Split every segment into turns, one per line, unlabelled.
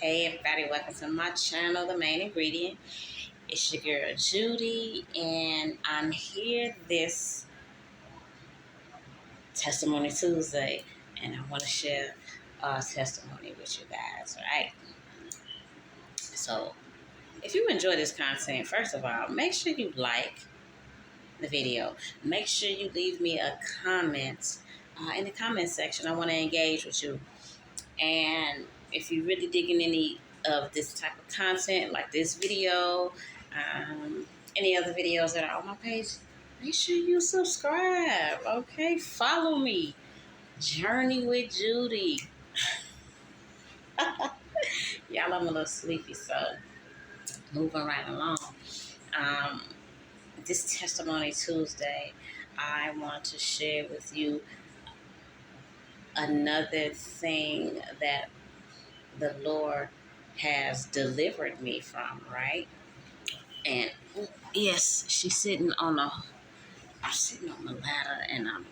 Hey everybody, welcome to my channel, The Main Ingredient. It's your girl Judy, and I'm here this Testimony Tuesday, and I want to share a testimony with you guys, right? So, if you enjoy this content, first of all, make sure you like the video. Make sure you leave me a comment in the comment section. I want to engage with you. And if you're really digging any of this type of content, like this video, any other videos that are on my page, make sure you subscribe, okay? Follow me. Journey with Judy. Y'all, I'm a little sleepy, so moving right along. Um, this Testimony Tuesday, I want to share with you another thing that the Lord has delivered me from, right? And yes, I'm sitting on the ladder, and I'm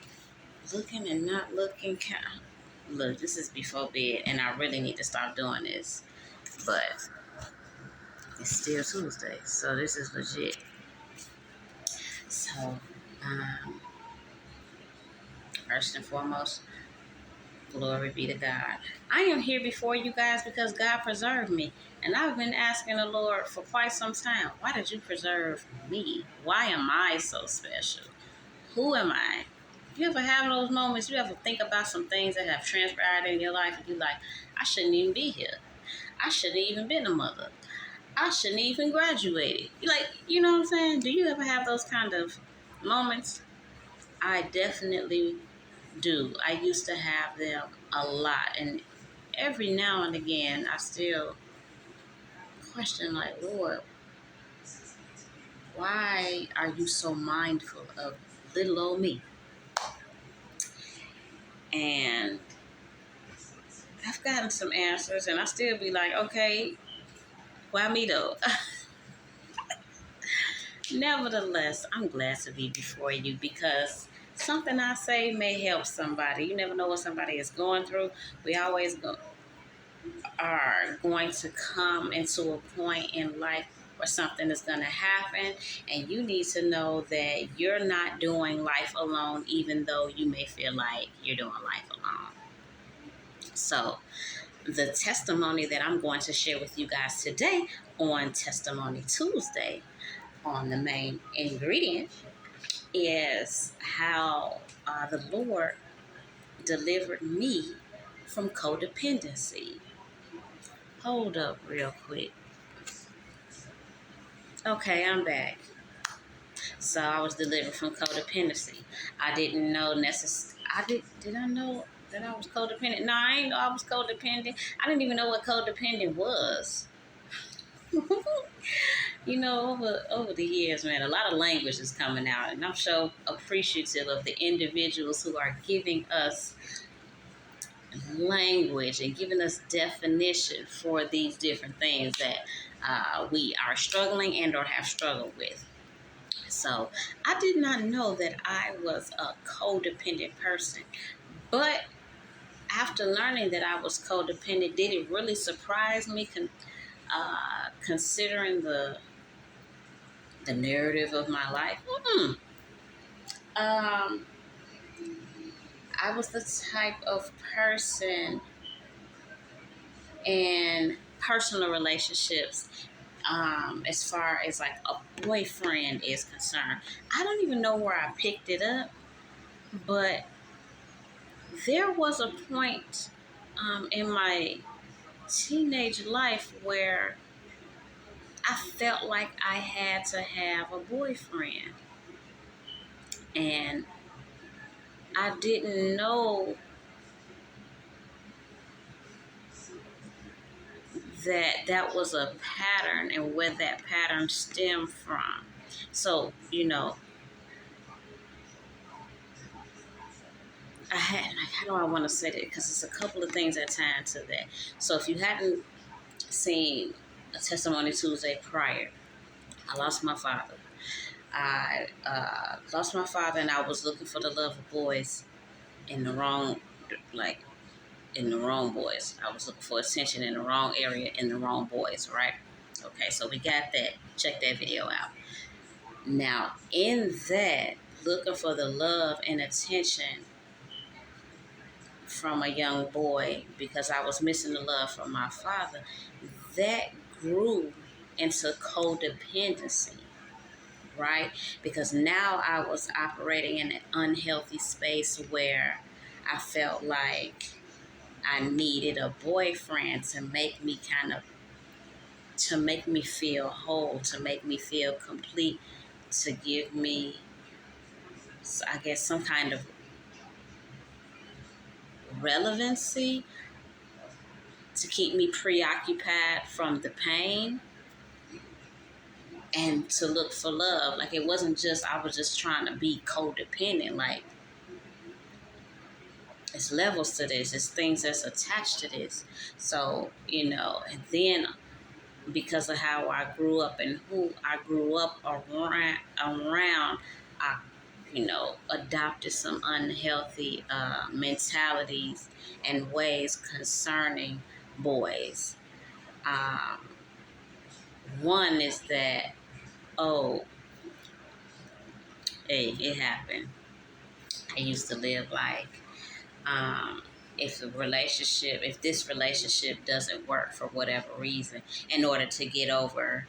looking and not looking. Look, this is before bed, and I really need to stop doing this, but it's still Tuesday, so this is legit. So, um, first and foremost, glory be to God. I am here before you guys because God preserved me. And I've been asking the Lord for quite some time, why did you preserve me? Why am I so special? Who am I? You ever have those moments, you ever think about some things that have transpired in your life and you're like, I shouldn't even be here. I shouldn't even been a mother. I shouldn't even graduated. You know what I'm saying? Do you ever have those kind of moments? I definitely do. I used to have them a lot, and every now and again I still question, like, Lord, why are you so mindful of little old me? And I've gotten some answers, and I still be like, okay, why me though? Nevertheless, I'm glad to be before you because something I say may help somebody. You never know what somebody is going through. We always are going to come into a point in life where something is going to happen, and you need to know that you're not doing life alone, even though you may feel like you're doing life alone. So the testimony that I'm going to share with you guys today on Testimony Tuesday on The Main Ingredient is how the Lord delivered me from codependency. Hold up real quick. Okay, I'm back. So I was delivered from codependency. I didn't know did I know that I was codependent? No, I didn't know I was codependent. I didn't even know what codependent was. You know, over the years, man, a lot of language is coming out, and I'm so appreciative of the individuals who are giving us language and giving us definition for these different things that we are struggling and or have struggled with. So I did not know that I was a codependent person, but after learning that I was codependent, did it really surprise me considering the narrative of my life? I was the type of person in personal relationships, as far as like a boyfriend is concerned. I don't even know where I picked it up, but there was a point in my teenage life where I felt like I had to have a boyfriend. And I didn't know that was a pattern and where that pattern stemmed from. So, how do I want to say that? Because it's a couple of things that tie into that. So if you hadn't seen a Testimony Tuesday prior, I lost my father. I lost my father, and I was looking for the love of boys in the wrong, like, in the wrong boys. I was looking for attention in the wrong area in the wrong boys, right? Okay, so we got that. Check that video out. Now, in that, looking for the love and attention from a young boy because I was missing the love from my father, that grew into codependency, right? Because now I was operating in an unhealthy space where I felt like I needed a boyfriend to make me to make me feel whole, to make me feel complete, to give me, I guess, some kind of relevancy, to keep me preoccupied from the pain, and to look for love. Like, it wasn't just, I was just trying to be codependent. Like, it's levels to this. It's things that's attached to this. So, and then because of how I grew up and who I grew up around, I, adopted some unhealthy mentalities and ways concerning boys. Um, One is that, oh, hey, it happened. I used to live like, um, if this relationship doesn't work for whatever reason, in order to get over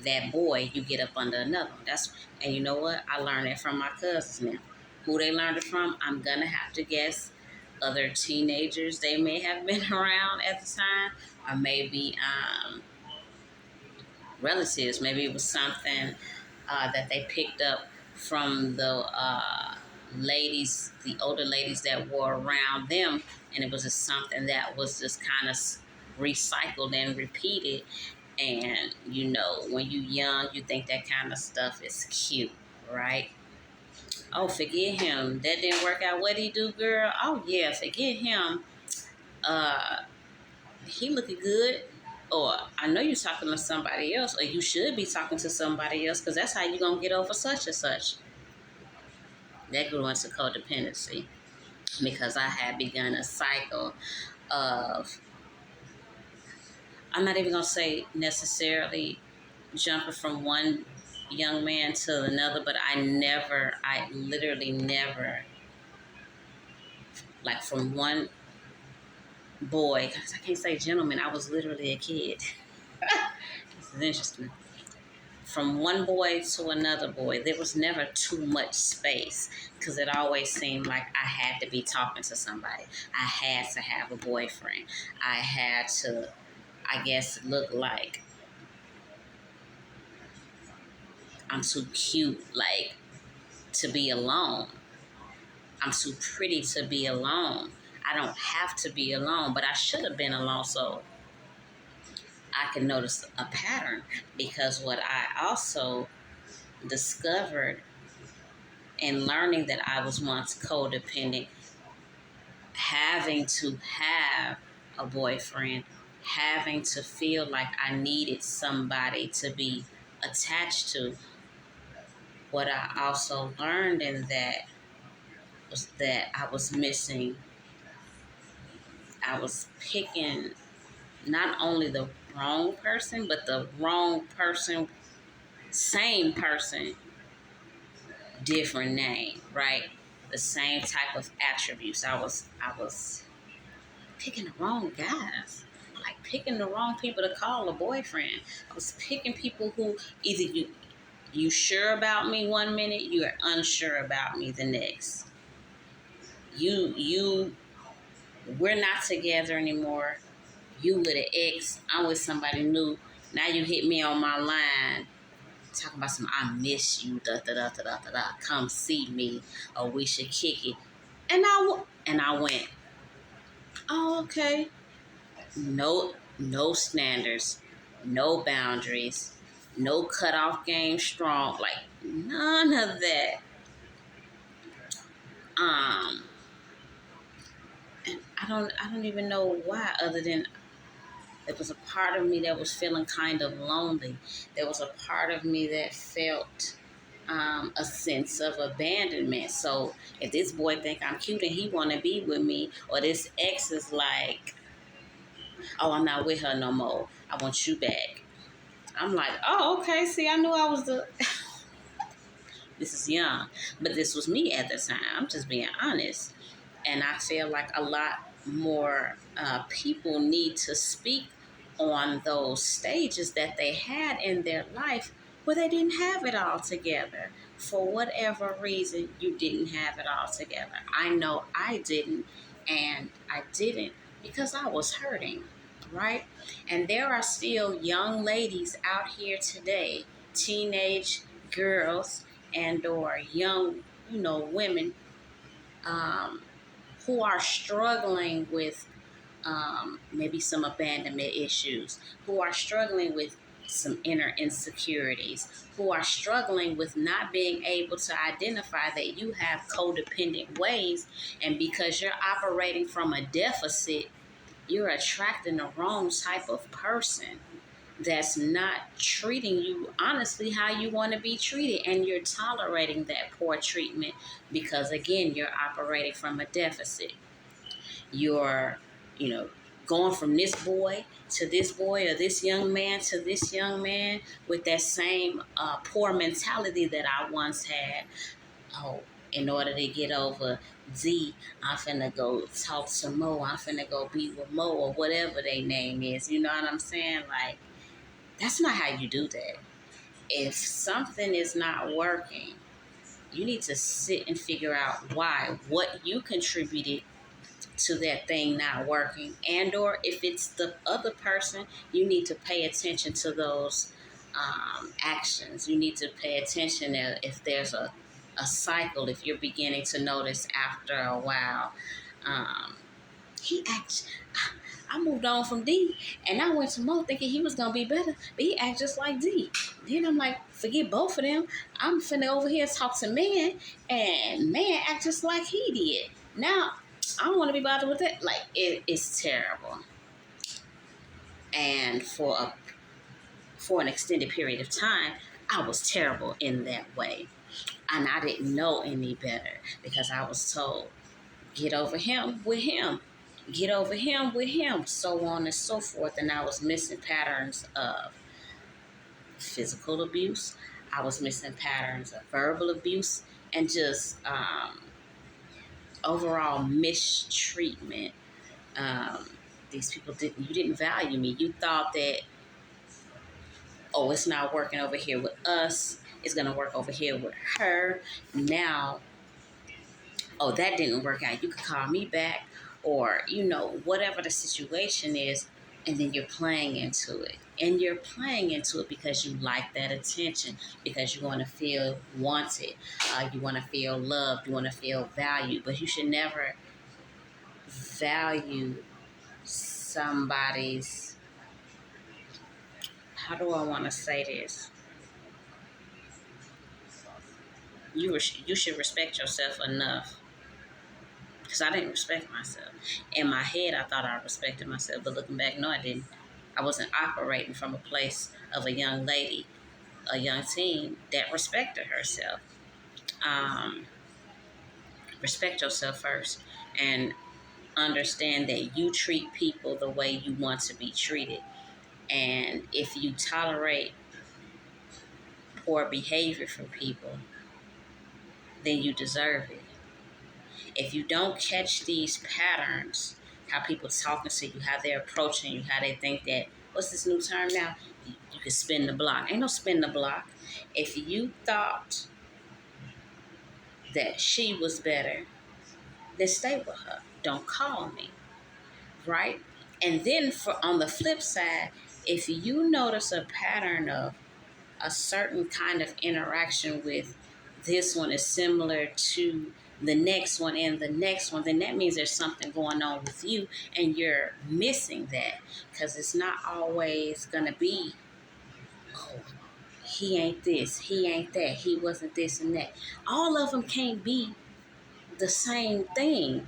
that boy, you get up under another one. And you know what? I learned it from my cousins now. Who they learned it from, I'm gonna have to guess. Other teenagers they may have been around at the time, or maybe relatives. Maybe it was something that they picked up from the the older ladies that were around them, and it was just something that was just kind of recycled and repeated. And when you young, you think that kind of stuff is cute, right? Oh, forget him. That didn't work out. What'd he do, girl? Oh yeah, forget him. Uh, he looking good. Or I know you're talking to somebody else, or you should be talking to somebody else, because that's how you're going to get over such and such. That grew into codependency because I had begun a cycle of, I'm not even going to say necessarily jumping from one young man to another, but I literally never, like from one boy, I can't say gentleman, I was literally a kid. This is interesting. From one boy to another boy, there was never too much space because it always seemed like I had to be talking to somebody. I had to have a boyfriend. I had to, I guess, look like I'm too cute, like, to be alone. I'm too pretty to be alone. I don't have to be alone, but I should have been alone so I can notice a pattern, because what I also discovered in learning that I was once codependent, having to have a boyfriend, having to feel like I needed somebody to be attached to, what I also learned in that was that I was missing, I was picking not only the wrong person, but the wrong person, same person, different name, right? The same type of attributes. I was picking the wrong guys, like picking the wrong people to call a boyfriend. I was picking people who either you sure about me one minute, you are unsure about me the next. You we're not together anymore. You with an ex, I'm with somebody new. Now you hit me on my line talking about some I miss you, da da da da da da da. Come see me, or we should kick it. And I went, oh, okay. No standards, no boundaries, no cutoff game strong, like none of that. Um, and I don't even know why, other than there was a part of me that was feeling kind of lonely. There was a part of me that felt a sense of abandonment. So if this boy think I'm cute and he want to be with me, or this ex is like, oh, I'm not with her no more, I want you back. I'm like, oh, okay. See, I knew I was the. This is young, but this was me at the time. I'm just being honest. And I feel like a lot more people need to speak on those stages that they had in their life where they didn't have it all together. For whatever reason, you didn't have it all together. I know I didn't, and I didn't because I was hurting, right? And there are still young ladies out here today, teenage girls and or young, women um, who are struggling with maybe some abandonment issues, who are struggling with some inner insecurities, who are struggling with not being able to identify that you have codependent ways, and because you're operating from a deficit, you're attracting the wrong type of person that's not treating you honestly how you want to be treated, and you're tolerating that poor treatment because again you're operating from a deficit. You're going from this boy to this boy, or this young man to this young man, with that same poor mentality that I once had. Oh, in order to get over Z, I'm finna go talk to Mo, I'm finna go be with Mo, or whatever their name is, you know what I'm saying? Like, that's not how you do that. If something is not working, you need to sit and figure out why, what you contributed to that thing not working. And or if it's the other person, you need to pay attention to those actions. You need to pay attention if there's a cycle, if you're beginning to notice after a while. Um, he acts. I moved on from D, and I went to Mo thinking he was gonna be better, but he act just like D. Then I'm like, forget both of them. I'm finna over here talk to man, and man act just like he did. Now I don't want to be bothered with that. Like it's terrible, and for an extended period of time, I was terrible in that way, and I didn't know any better because I was told, get over him with him, get over him with him, so on and so forth. And I was missing patterns of physical abuse. I was missing patterns of verbal abuse, and just overall mistreatment. Um, these people you didn't value me. You thought that, oh, it's not working over here with us, it's going to work over here with her. Now, oh, that didn't work out, you could call me back, or whatever the situation is, and then you're playing into it, and you're playing into it because you like that attention, because you want to feel wanted, you want to feel loved, you want to feel valued. But you should never value somebody's, how do I want to say this, you should respect yourself enough, because I didn't respect myself. In my head, I thought I respected myself, but looking back, no, I didn't. I wasn't operating from a place of a young lady, a young teen that respected herself. Respect yourself first, and understand that you treat people the way you want to be treated. And if you tolerate poor behavior from people, then you deserve it. If you don't catch these patterns, how people talking to you, how they're approaching you, how they think that, what's this new term now? You can spin the block. Ain't no spin the block. If you thought that she was better, then stay with her. Don't call me, right? And then on the flip side, if you notice a pattern of a certain kind of interaction with this one is similar to the next one and the next one, then that means there's something going on with you and you're missing that. Because it's not always going to be, oh, he ain't this, he ain't that, he wasn't this and that. All of them can't be the same thing.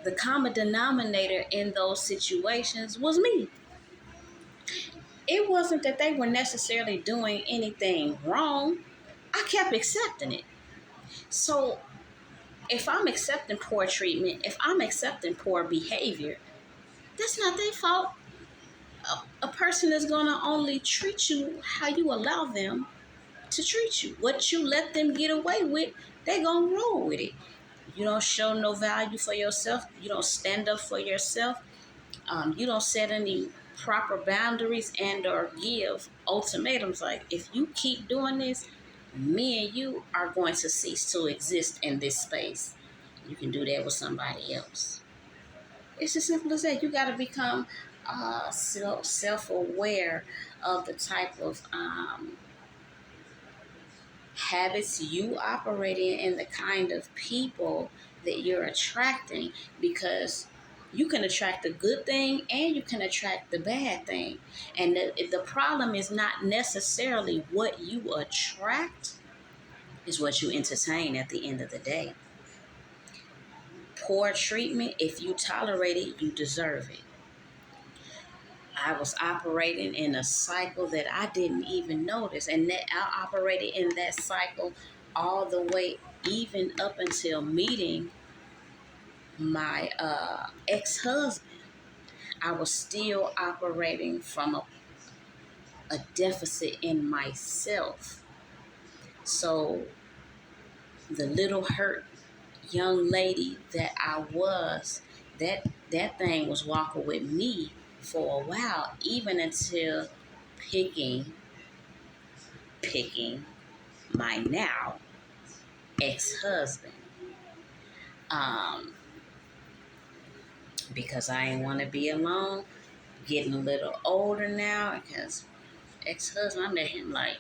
The common denominator in those situations was me. It wasn't that they were necessarily doing anything wrong. I kept accepting it. So if I'm accepting poor treatment, if I'm accepting poor behavior, that's not their fault. A person is going to only treat you how you allow them to treat you. What you let them get away with, they're going to roll with it. You don't show no value for yourself. You don't stand up for yourself. You don't set any proper boundaries and or give ultimatums like, if you keep doing this, me and you are going to cease to exist in this space. You can do that with somebody else. It's as simple as that. You got to become self-aware of the type of habits you operate in and the kind of people that you're attracting, because you can attract the good thing and you can attract the bad thing. And the problem is not necessarily what you attract, is what you entertain at the end of the day. Poor treatment, if you tolerate it, you deserve it. I was operating in a cycle that I didn't even notice. And that I operated in that cycle all the way, even up until meeting my ex-husband. I was still operating from a deficit in myself. So the little hurt young lady that I was, that thing was walking with me for a while, even until picking my now ex-husband. Um, because I didn't want to be alone, getting a little older now, because ex-husband, I met him like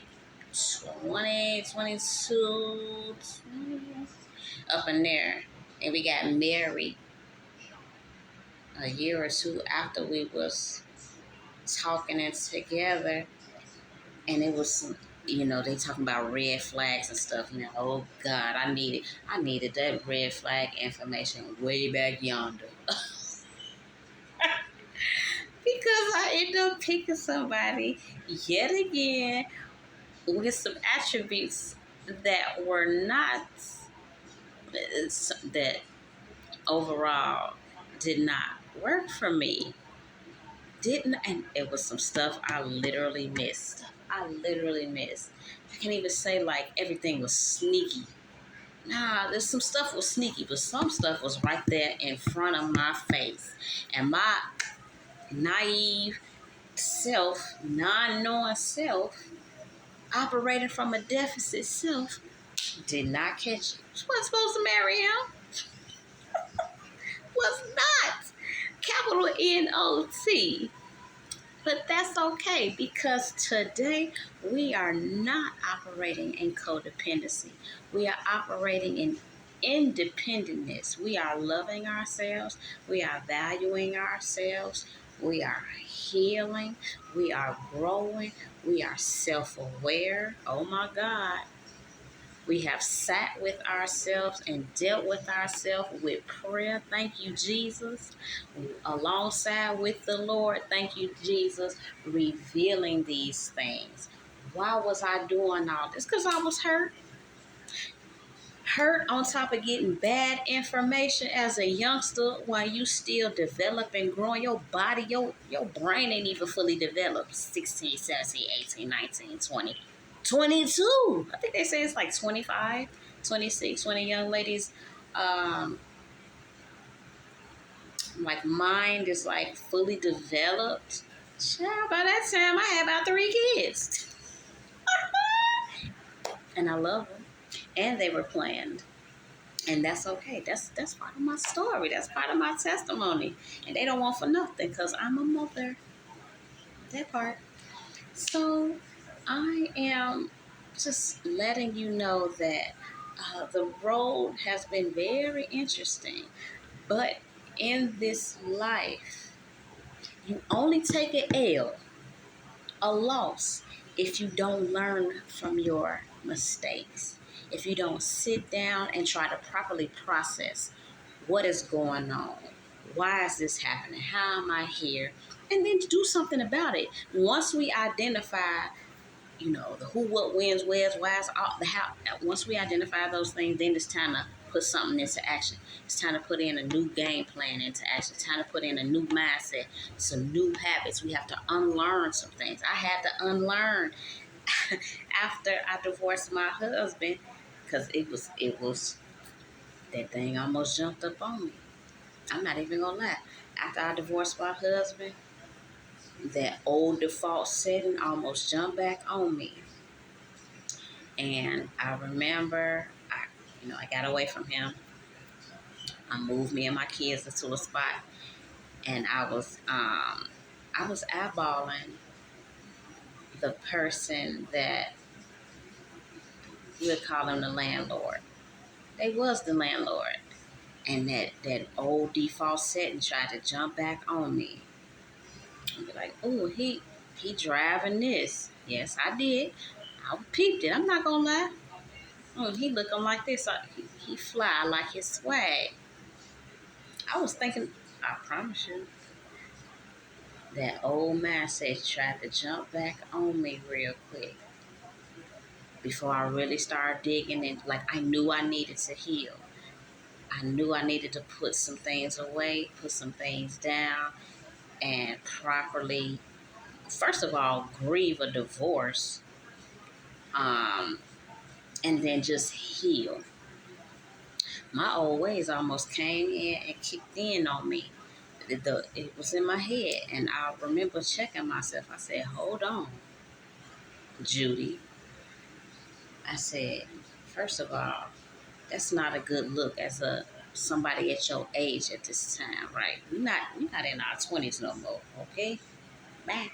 20, 22, 20, up in there. And we got married a year or two after we was talking and together. And it was some, they talking about red flags and stuff. Now, oh God, I needed that red flag information way back yonder. Because I ended up picking somebody yet again with some attributes that were not, that overall did not work for me. And it was some stuff I literally missed. I can't even say like everything was sneaky. Nah, there's some stuff was sneaky, but some stuff was right there in front of my face. And my naive self, non-knowing self, operating from a deficit self, did not catch it. She wasn't supposed to marry him. Was not. Capital N-O-T. But that's okay, because today we are not operating in codependency. We are operating in independentness. We are loving ourselves. We are valuing ourselves. We are healing. We are growing. We are self-aware. Oh my God. We have sat with ourselves and dealt with ourselves with prayer. Thank you, Jesus. Alongside with the Lord. Thank you, Jesus, revealing these things. Why was I doing all this? Because I was hurt. Hurt on top of getting bad information as a youngster while you still developing, growing your body, your brain ain't even fully developed. 16, 17, 18, 19, 20. 22. I think they say it's like 25, 26 when the young ladies, like mind is like fully developed. Child, by that time I had about 3 kids. And I love them. And they were planned. And that's okay. That's part of my story. That's part of my testimony. And they don't want for nothing because I'm a mother. That part. So I am just letting you know that the road has been very interesting. But in this life, you only take an L, a loss, if you don't learn from your mistakes. If you don't sit down and try to properly process what is going on. Why is this happening? How am I here? And then do something about it. Once we identify the who, what, wins, where's, why's, all the how. Once we identify those things, then it's time to put something into action. It's time to put in a new game plan into action. It's time to put in a new mindset, some new habits. We have to unlearn some things. I had to unlearn after I divorced my husband, because it was that thing almost jumped up on me. I'm not even gonna lie. After I divorced my husband, that old default setting almost jumped back on me. And I remember, I got away from him. I moved me and my kids into a spot, and I was eyeballing the person that you would call him the landlord. They was the landlord, and that old default setting tried to jump back on me. And be like, oh, he driving this. Yes, I did. I peeped it. I'm not gonna lie. Oh, he looking like this. He fly. I like his swag. I was thinking, I promise you, that old mindset tried to jump back on me real quick before I really started digging in. Like, I knew I needed to heal. I knew I needed to put some things away, put some things down, and properly, first of all, grieve a divorce, um, and then just heal. My old ways almost came in and kicked in on me. It was in my head, and I remember checking myself. I said, hold on, Judy. I said, first of all, that's not a good look as a somebody at your age at this time, right? We're not in our 20s no more, okay? Bye.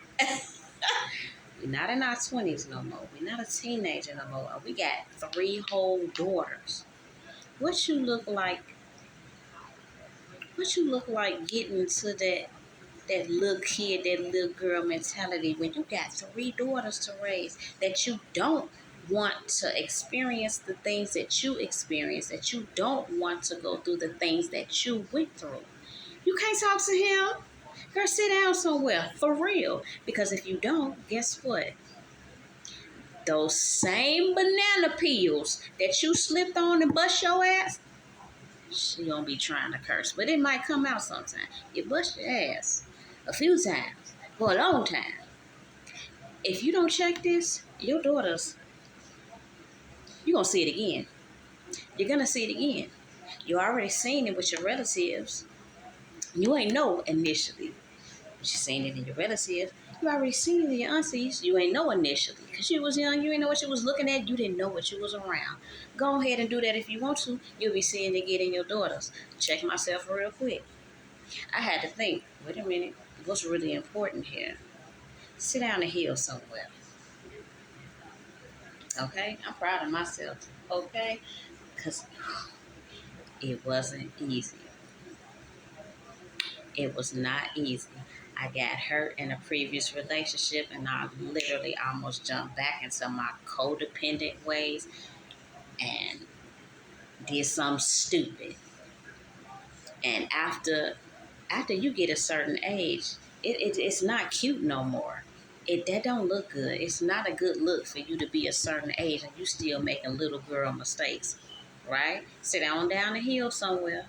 We're not in our 20s no more. We're not a teenager no more. We got 3 whole daughters. What you look like? What you look like getting to that little kid, that little girl mentality when you got 3 daughters to raise, that you don't want to experience the things that you experience, that you don't want to go through the things that you went through. You can't talk to him. Girl, sit down somewhere, for real. Because if you don't, guess what? Those same banana peels that you slipped on and bust your ass, she gonna be trying to curse, but it might come out sometime. You bust your ass a few times for a long time. If you don't check this, your daughters, you're gonna see it again. You're gonna see it again. You already seen it with your relatives. You ain't know initially. But you seen it in your relatives. You already seen it in your aunties. You ain't know initially. Because you was young, you ain't know what you was looking at. You didn't know what you was around. Go ahead and do that if you want to. You'll be seeing it again in your daughters. Check myself real quick. I had to think, wait a minute, what's really important here? Sit down and heal somewhere. Okay? I'm proud of myself. Okay? Because it wasn't easy. It was not easy. I got hurt in a previous relationship, and I literally almost jumped back into my codependent ways and did something stupid. And after you get a certain age, it's not cute no more. That don't look good. It's not a good look for you to be a certain age and you still making little girl mistakes, right? Sit on down and heal somewhere.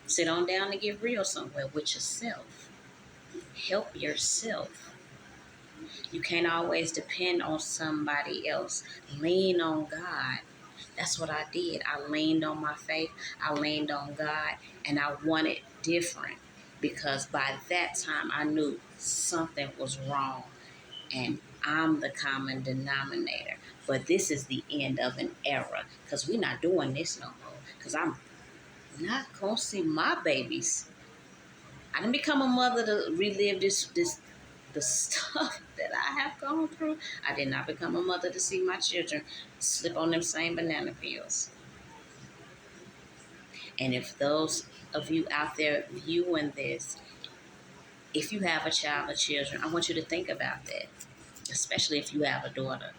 Sit on down and get real somewhere with yourself. Help yourself. You can't always depend on somebody else. Lean on God. That's what I did. I leaned on my faith. I leaned on God, and I wanted different because by that time I knew something was wrong, and I'm the common denominator. But this is the end of an era because we're not doing this no more. Because I'm not gonna see my babies. I didn't become a mother to relive the stuff that I have gone through. I did not become a mother to see my children slip on them same banana peels. And if those of you out there viewing this, if you have a child or children, I want you to think about that, especially if you have a daughter.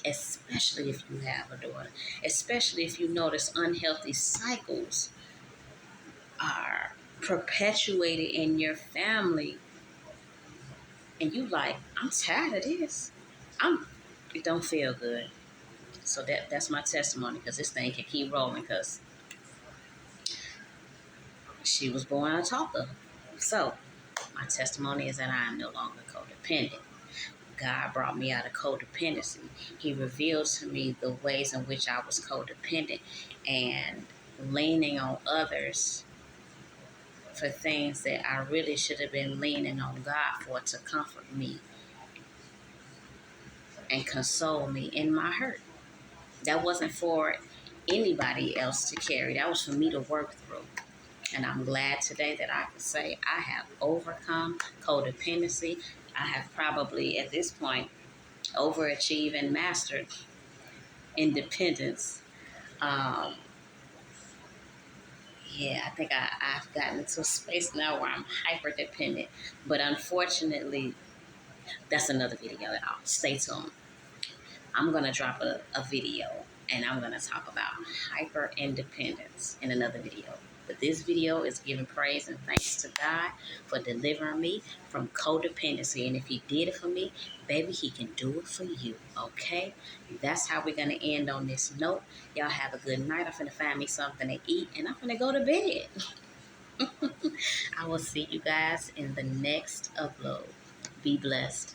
Especially if you have a daughter. Especially if you notice unhealthy cycles are perpetuated in your family. And you like, I'm tired of this. It don't feel good. So that's my testimony, because this thing can keep rolling, because she was born a talker. So my testimony is that I am no longer codependent. God brought me out of codependency. He revealed to me the ways in which I was codependent and leaning on others for things that I really should have been leaning on God for, to comfort me and console me in my hurt. That wasn't for anybody else to carry. That was for me to work through. And I'm glad today that I can say I have overcome codependency. I have probably at this point overachieved and mastered independence. Um, yeah, I think I've gotten into a space now where I'm hyper dependent. But unfortunately, that's another video, y'all. Stay tuned. I'm going to drop a video, and I'm going to talk about hyper independence in another video. But this video is giving praise and thanks to God for delivering me from codependency. And if He did it for me, baby, He can do it for you. Okay? That's how we're going to end on this note. Y'all have a good night. I'm finna find me something to eat, and I'm finna go to bed. I will see you guys in the next upload. Be blessed.